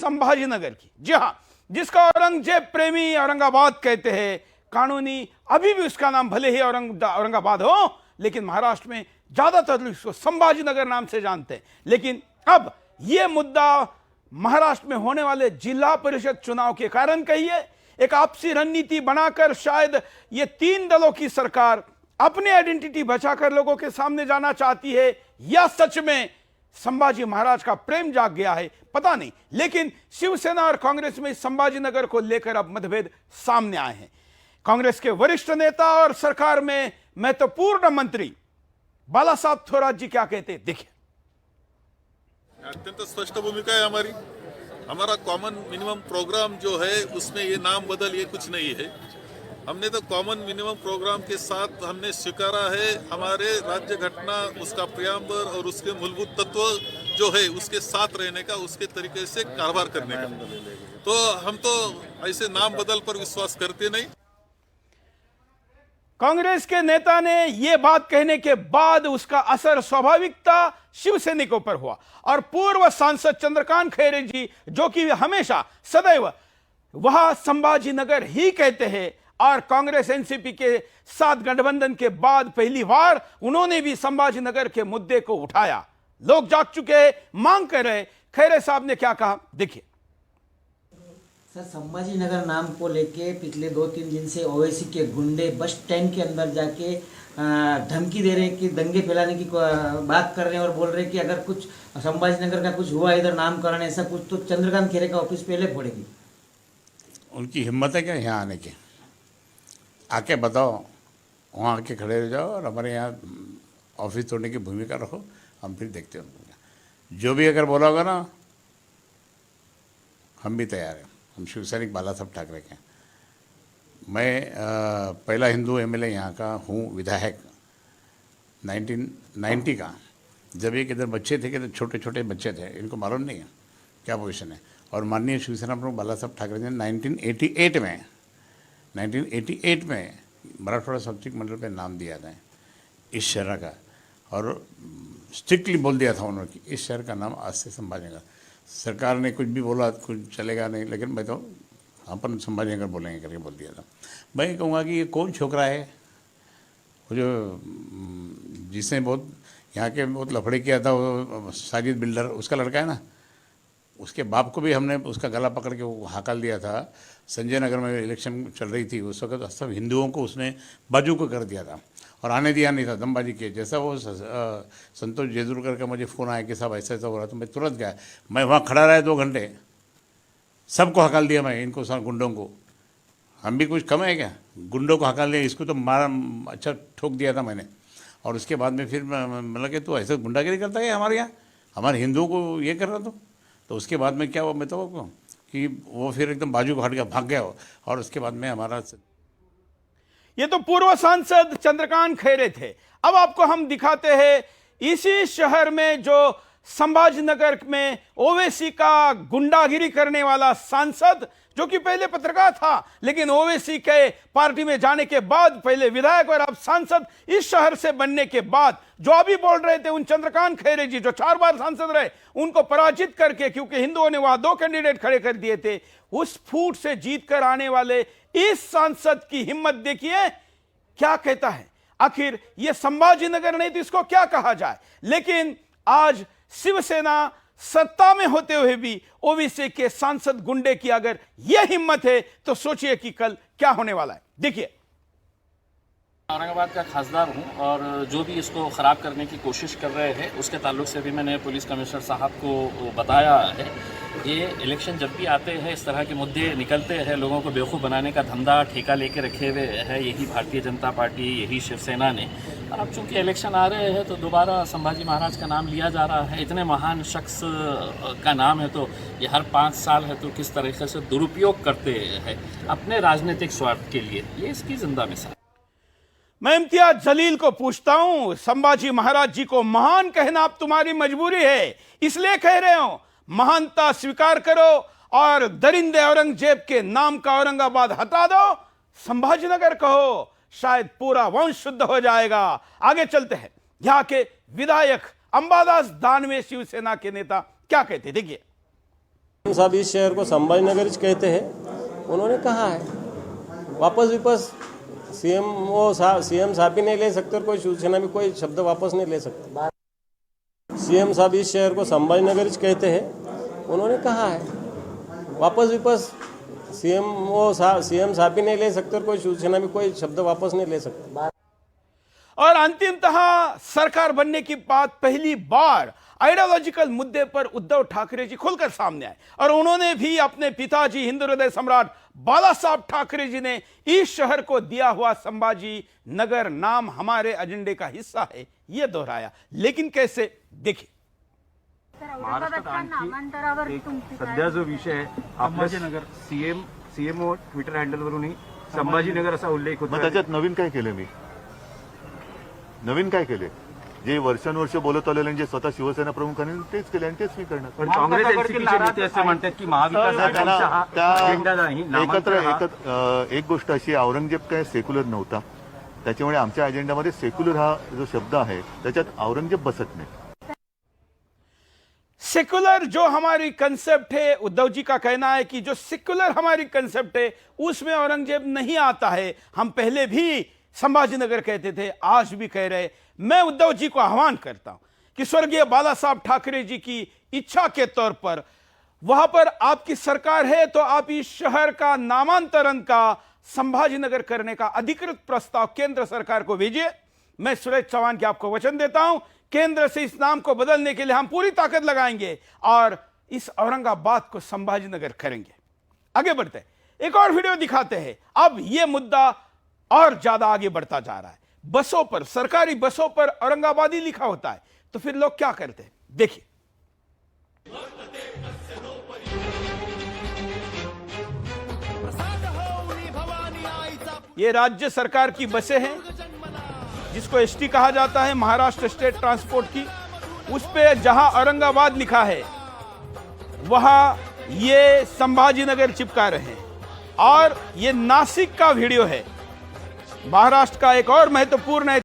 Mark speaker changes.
Speaker 1: संभाजीनगर की। जी हां, जिसका औरंगजेब प्रेमी औरंगाबाद कहते हैं, कानूनी अभी भी उसका नाम भले ही औरंगाबाद हो, लेकिन महाराष्ट्र में ज्यादातर लोग इसको संभाजीनगर नाम से जानते हैं। लेकिन अब यह मुद्दा महाराष्ट्र में होने वाले जिला परिषद चुनाव के कारण कहिए, एक आपसी रणनीति बनाकर शायद ये तीन दलों की सरकार अपनी आइडेंटिटी बचाकर लोगों के सामने जाना चाहती है, या सच में संभाजी महाराज का प्रेम जाग गया है, पता नहीं। लेकिन शिवसेना और कांग्रेस में संभाजीनगर को लेकर अब मतभेद सामने आए हैं। कांग्रेस के वरिष्ठ नेता और सरकार में महत्वपूर्ण मंत्री बालासाहेब थोरात जी क्या कहते हैं, देखिए।
Speaker 2: अत्यंत स्पष्ट भूमिका है हमारी। हमारा कॉमन मिनिमम प्रोग्राम जो है उसमें ये नाम बदल ये कुछ नहीं है। हमने तो कॉमन मिनिमम प्रोग्राम के साथ हमने स्वीकारा है हमारे राज्य घटना, उसका प्रियम्बर और उसके मूलभूत तत्व जो है उसके साथ रहने का, उसके तरीके से कारोबार करने का। तो हम तो ऐसे नाम बदल पर विश्वास करते नहीं।
Speaker 1: कांग्रेस के नेता ने यह बात कहने के बाद उसका असर स्वाभाविकता शिवसैनिकों पर हुआ, और पूर्व सांसद चंद्रकांत खैरे जी, जो कि हमेशा सदैव वह संभाजीनगर ही कहते हैं, और कांग्रेस एनसीपी के साथ गठबंधन के बाद पहली बार उन्होंने भी संभाजीनगर के मुद्दे को उठाया। लोग जाग चुके हैं, मांग कर रहे। खैरे साहब ने क्या कहा, देखिए।
Speaker 3: सर, संभाजीनगर नाम को लेके पिछले 2-3 दिन से ओवैसी के गुंडे बस स्टैंड के अंदर जाके धमकी दे रहे हैं कि दंगे फैलाने की बात कर रहे हैं, और बोल रहे हैं कि अगर कुछ संभाजीनगर का कुछ हुआ इधर नामकरण ऐसा कुछ तो चंद्रकांत खैरे का ऑफिस पहले फोड़ेगी।
Speaker 4: उनकी हिम्मत है क्या यहाँ आने की? आके बताओ, वहाँ आके खड़े हो जाओ और हमारे यहाँ ऑफिस तोड़ने की भूमिका रखो, हम फिर देखते हैं। जो भी अगर बोला होगा ना, हम भी तैयार हैं। हम शिवसैनिक बालासाहेब ठाकरे के। मैं पहला हिंदू एमएलए यहाँ का हूँ, विधायक 1990 का। जब एक इधर बच्चे थे कि छोटे छोटे बच्चे थे, इनको मालूम नहीं है क्या पोजीशन है। और माननीय शिवसेना प्रमुख बालासाहेब ठाकरे ने 1988 में मराठवाड़ा सांस्कृतिक मंडल पे नाम दिया था इस शहर का, और स्ट्रिक्टली बोल दिया था उन्होंने कि इस शहर का नाम आज से संभाजीनगर। सरकार ने कुछ भी बोला, कुछ चलेगा नहीं, लेकिन मैं तो अपन संभाजीनगर बोलेंगे करके बोल दिया था। मैं कहूँगा कि ये कौन छोकरा है वो जो जिसने बहुत यहाँ के बहुत लफड़े किया था, वो साजिद बिल्डर, उसका लड़का है ना। उसके बाप को भी हमने उसका गला पकड़ के वो हाकल दिया था। संजय नगर में इलेक्शन चल रही थी उस वक्त, सब हिंदुओं को उसने बाजू को कर दिया था और आने दिया नहीं था, दमबाजी किए। जैसा वो संतोष जेजुरकर का मुझे फ़ोन आया कि साहब ऐसा ऐसा हो रहा, तो मैं तुरंत गया। मैं वहाँ खड़ा रहा 2 घंटे, सबको हकाल दिया मैं, इनको सब गुंडों को। हम भी कुछ कम है क्या? गुंडों को हकाल दिया, इसको तो मारा, अच्छा ठोक दिया था मैंने। और उसके बाद में फिर मतलब कि तू ऐसे गुंडागिरी करता है हमारे यहाँ, हमारे हिंदुओं को ये कर रहा तो उसके बाद में क्या हुआ, मैं तो कि वो फिर एकदम बाजू को हट गया, भाग गया। और उसके बाद में हमारा,
Speaker 1: ये तो पूर्व सांसद चंद्रकांत खैरे थे। अब आपको हम दिखाते हैं इसी शहर में जो संभाजीनगर में ओवैसी का गुंडागिरी करने वाला सांसद, जो कि पहले पत्रकार था, लेकिन ओवैसी के पार्टी में जाने के बाद पहले विधायक और अब सांसद इस शहर से बनने के बाद, जो अभी बोल रहे थे उन चंद्रकांत खैरे जी, जो 4 बार सांसद रहे, उनको पराजित करके, क्योंकि हिंदुओं ने वहां 2 कैंडिडेट खड़े कर दिए थे, उस फूट से जीत कर आने वाले इस सांसद की हिम्मत देखिए क्या कहता है। आखिर यह संभाजीनगर नहीं तो इसको क्या कहा जाए। लेकिन आज शिवसेना सत्ता में होते हुए भी ओवैसी के सांसद गुंडे की अगर यह हिम्मत है तो सोचिए कि कल क्या होने वाला है, देखिए।
Speaker 5: औरंगाबाद का खासदार हूं, और जो भी इसको ख़राब करने की कोशिश कर रहे हैं उसके ताल्लुक से भी मैंने पुलिस कमिश्नर साहब को बताया है। ये इलेक्शन जब भी आते हैं इस तरह के मुद्दे निकलते हैं, लोगों को बेवकूफ़ बनाने का धंधा ठेका लेके रखे हुए है यही भारतीय जनता पार्टी, यही शिवसेना ने। और अब चूँकि इलेक्शन आ रहे हैं तो दोबारा संभाजी महाराज का नाम लिया जा रहा है। इतने महान शख्स का नाम है, तो ये हर 5 साल है तो किस तरीके से दुरुपयोग करते हैं अपने राजनीतिक स्वार्थ के लिए, ये इसकी जिंदा मिसाल।
Speaker 1: मैं इम्तियाज जलील को पूछता हूं, संभाजी महाराज जी को महान कहना अब तुम्हारी मजबूरी है, इसलिए कह रहे हो महानता स्वीकार करो और दरिंदे औरंगजेब के नाम का औरंगाबाद हटा दो, संभाजीनगर कहो, शायद पूरा वंश शुद्ध हो जाएगा। आगे चलते हैं, यहां के विधायक अंबादास दानवे शिवसेना के नेता क्या कहते, देखिए।
Speaker 6: साहब इस शहर को संभाजीनगर कहते हैं, उन्होंने कहा है। वापस विपस सीएम साहब भी नहीं ले सकते और कोई शिवसेना भी कोई शब्द वापस नहीं ले सकते। सीएम साहब इस शहर को संभाजीनगर कहते हैं, उन्होंने कहा है। वापस विपस सीएम साहब भी नहीं ले सकते और कोई शिवसेना भी कोई शब्द वापस नहीं ले सकते।
Speaker 1: और अंतिमतः सरकार बनने की बात पहली बार आइडियोलॉजिकल मुद्दे पर उद्धव ठाकरे जी खुलकर सामने आए और उन्होंने भी अपने पिताजी हिंदू हृदय सम्राट बाला साहब ठाकरे जी ने इस शहर को दिया हुआ संभाजी नगर नाम हमारे एजेंडे का हिस्सा है यह दोहराया। लेकिन कैसे, देखिए।
Speaker 7: महाराष्ट्रात आणखी एक सध्या जो विषय आहे संभाजीनगर सीएमओ ट्विटर हँडलवरूनही संभाजीनगर असा उल्लेख होतो।
Speaker 8: मग त्याच्यात नवीन काय केलं मी? नवीन काय केले? जे वर्षानुवर्ष बोलत आलेले जे स्वतः शिवसेना प्रमुखांनी तेच केले आणि तेच मी करणार।
Speaker 7: पण काँग्रेस एनसीपीचे नेते असे म्हणतात की महाविकास आघाडीचा हा अजेंडा नाही।
Speaker 8: एकत्र एक गोष्ट अशी, औरंगजेब काय सेक्युलर नव्हता, त्याच्यामुळे आमच्या अजेंडामध्ये सेक्युलर हा जो शब्द आहे त्याच्यात औरंगजेब बसत नाही।
Speaker 1: सेकुलर जो हमारी कंसेप्ट है, उद्धव जी का कहना है कि जो सेकुलर हमारी कंसेप्ट है उसमें औरंगजेब नहीं आता है। हम पहले भी संभाजीनगर कहते थे, आज भी कह रहे। मैं उद्धव जी को आह्वान करता हूं कि स्वर्गीय बाला साहब ठाकरे जी की इच्छा के तौर पर वहां पर आपकी सरकार है तो आप इस शहर का नामांतरण का संभाजीनगर करने का अधिकृत प्रस्ताव केंद्र सरकार को भेजिए। मैं सुरेश चौहान के आपको वचन देता हूं, केंद्र से इस नाम को बदलने के लिए हम पूरी ताकत लगाएंगे और इस औरंगाबाद को संभाजीनगर करेंगे। आगे बढ़ते एक और वीडियो दिखाते हैं। अब यह मुद्दा और ज्यादा आगे बढ़ता जा रहा है। बसों पर, सरकारी बसों पर औरंगाबादी लिखा होता है तो फिर लोग क्या करते हैं, देखिए। ये राज्य सरकार की बसें हैं जिसको एसटी कहा जाता है, महाराष्ट्र स्टेट ट्रांसपोर्ट की। उस पे जहां औरंगाबाद लिखा है वहां ये संभाजीनगर चिपका रहे हैं। और ये नासिक का वीडियो है। महाराष्ट्र का एक और महत्वपूर्ण